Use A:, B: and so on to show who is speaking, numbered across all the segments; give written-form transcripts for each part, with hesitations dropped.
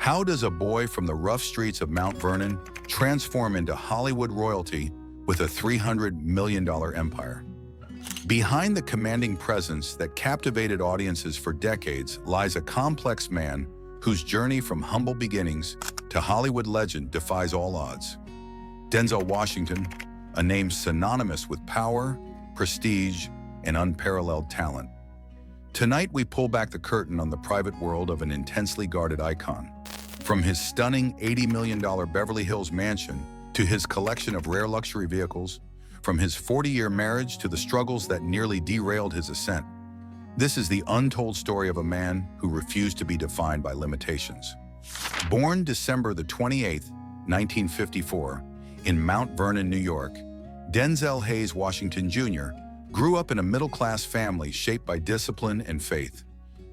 A: How does a boy from the rough streets of Mount Vernon transform into Hollywood royalty with a $300 million empire? Behind the commanding presence that captivated audiences for decades lies a complex man whose journey from humble beginnings to Hollywood legend defies all odds. Denzel Washington, a name synonymous with power, prestige, and unparalleled talent. Tonight, we pull back the curtain on the private world of an intensely guarded icon. From his stunning $80 million Beverly Hills mansion to his collection of rare luxury vehicles, from his 40-year marriage to the struggles that nearly derailed his ascent, this is the untold story of a man who refused to be defined by limitations. Born December the 28th, 1954, in Mount Vernon, New York, Denzel Hayes Washington Jr. grew up in a middle-class family shaped by discipline and faith.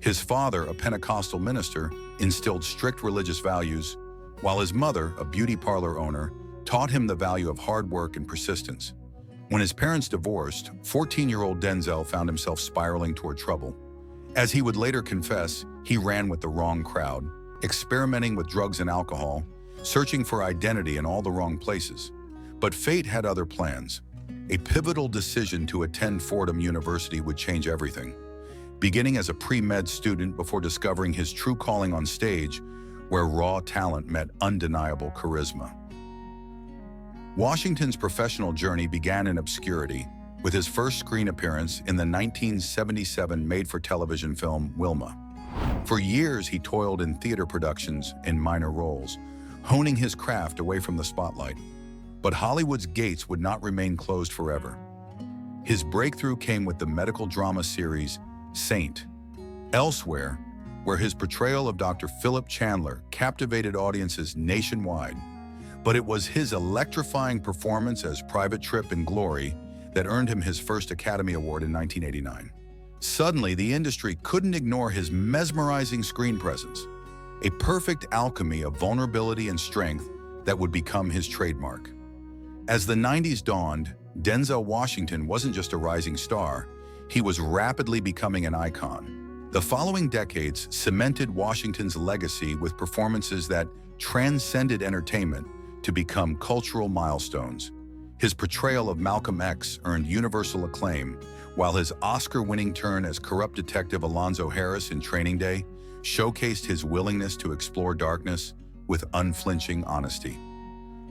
A: His father, a Pentecostal minister, instilled strict religious values, while his mother, a beauty parlor owner, taught him the value of hard work and persistence. When his parents divorced, 14-year-old Denzel found himself spiraling toward trouble. As he would later confess, he ran with the wrong crowd, experimenting with drugs and alcohol, searching for identity in all the wrong places. But fate had other plans. A pivotal decision to attend Fordham University would change everything. Beginning as a pre-med student before discovering his true calling on stage, where raw talent met undeniable charisma. Washington's professional journey began in obscurity, with his first screen appearance in the 1977 made-for-television film Wilma. For years, he toiled in theater productions in minor roles, honing his craft away from the spotlight. But Hollywood's gates would not remain closed forever. His breakthrough came with the medical drama series Saint. Elsewhere, where his portrayal of Dr. Philip Chandler captivated audiences nationwide. But it was his electrifying performance as Private Trip in Glory that earned him his first Academy Award in 1989. Suddenly, the industry couldn't ignore his mesmerizing screen presence, a perfect alchemy of vulnerability and strength that would become his trademark. As the 90s dawned, Denzel Washington wasn't just a rising star, he was rapidly becoming an icon. The following decades cemented Washington's legacy with performances that transcended entertainment to become cultural milestones. His portrayal of Malcolm X earned universal acclaim, while his Oscar-winning turn as corrupt detective Alonzo Harris in Training Day showcased his willingness to explore darkness with unflinching honesty.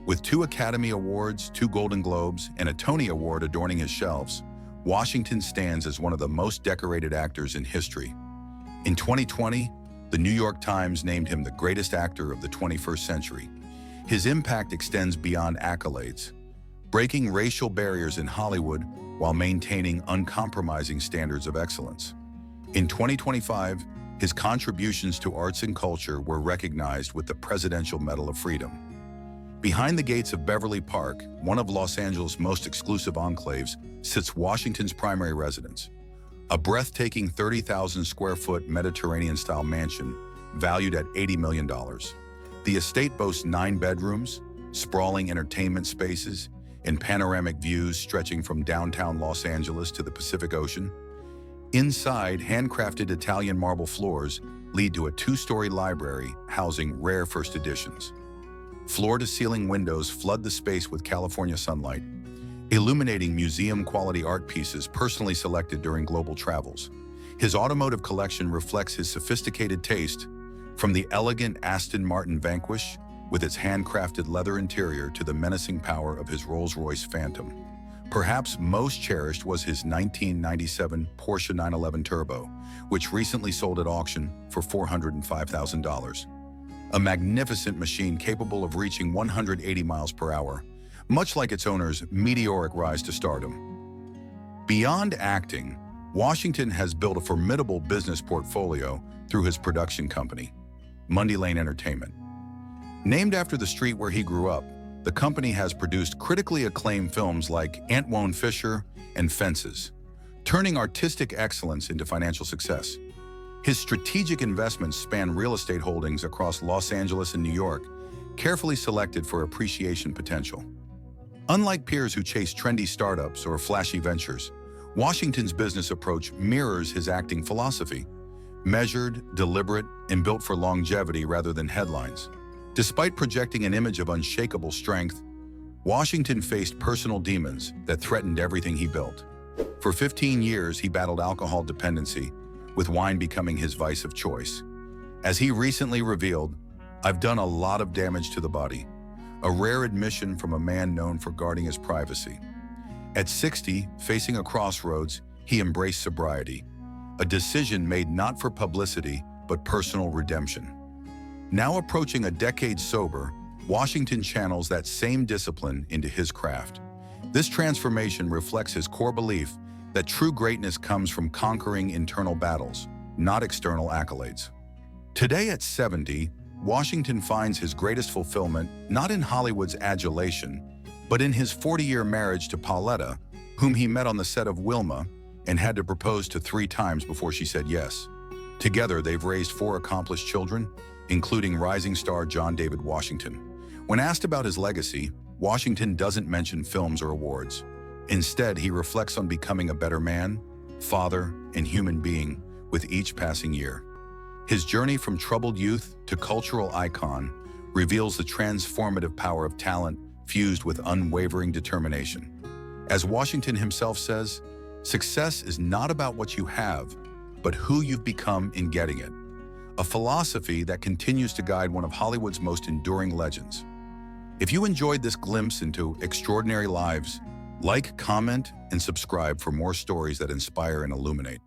A: With 2 Academy Awards, 2 Golden Globes, and a Tony Award adorning his shelves, Washington stands as one of the most decorated actors in history. In 2020, the New York Times named him the greatest actor of the 21st century. His impact extends beyond accolades, breaking racial barriers in Hollywood while maintaining uncompromising standards of excellence. In 2025, his contributions to arts and culture were recognized with the Presidential Medal of Freedom. Behind the gates of Beverly Park, one of Los Angeles' most exclusive enclaves, sits Washington's primary residence, a breathtaking 30,000-square-foot Mediterranean-style mansion valued at $80 million. The estate boasts 9 bedrooms, sprawling entertainment spaces, and panoramic views stretching from downtown Los Angeles to the Pacific Ocean. Inside, handcrafted Italian marble floors lead to a 2-story library housing rare first editions. Floor-to-ceiling windows flood the space with California sunlight, illuminating museum-quality art pieces personally selected during global travels. His automotive collection reflects his sophisticated taste, from the elegant Aston Martin Vanquish with its handcrafted leather interior to the menacing power of his Rolls-Royce Phantom. Perhaps most cherished was his 1997 Porsche 911 Turbo, which recently sold at auction for $405,000. A magnificent machine capable of reaching 180 miles per hour, much like its owner's meteoric rise to stardom. Beyond acting, Washington has built a formidable business portfolio through his production company, Mundy Lane Entertainment. Named after the street where he grew up, the company has produced critically acclaimed films like Antwone Fisher and Fences, turning artistic excellence into financial success. His strategic investments span real estate holdings across Los Angeles and New York, carefully selected for appreciation potential. Unlike peers who chase trendy startups or flashy ventures, Washington's business approach mirrors his acting philosophy, Measured, deliberate, and built for longevity rather than headlines. Despite projecting an image of unshakable strength, Washington faced personal demons that threatened everything he built. For 15 years, he battled alcohol dependency, with wine becoming his vice of choice. As he recently revealed, "I've done a lot of damage to the body," a rare admission from a man known for guarding his privacy. At 60, facing a crossroads, he embraced sobriety, a decision made not for publicity, but personal redemption. Now approaching a decade sober, Washington channels that same discipline into his craft. This transformation reflects his core belief that true greatness comes from conquering internal battles, not external accolades. Today at 70, Washington finds his greatest fulfillment not in Hollywood's adulation, but in his 40-year marriage to Pauletta, whom he met on the set of Wilma and had to propose to 3 times before she said yes. Together, they've raised 4 accomplished children, including rising star John David Washington. When asked about his legacy, Washington doesn't mention films or awards. Instead, he reflects on becoming a better man, father, and human being with each passing year. His journey from troubled youth to cultural icon reveals the transformative power of talent fused with unwavering determination. As Washington himself says, "Success is not about what you have, but who you've become in getting it." A philosophy that continues to guide one of Hollywood's most enduring legends. If you enjoyed this glimpse into extraordinary lives, like, comment, and subscribe for more stories that inspire and illuminate.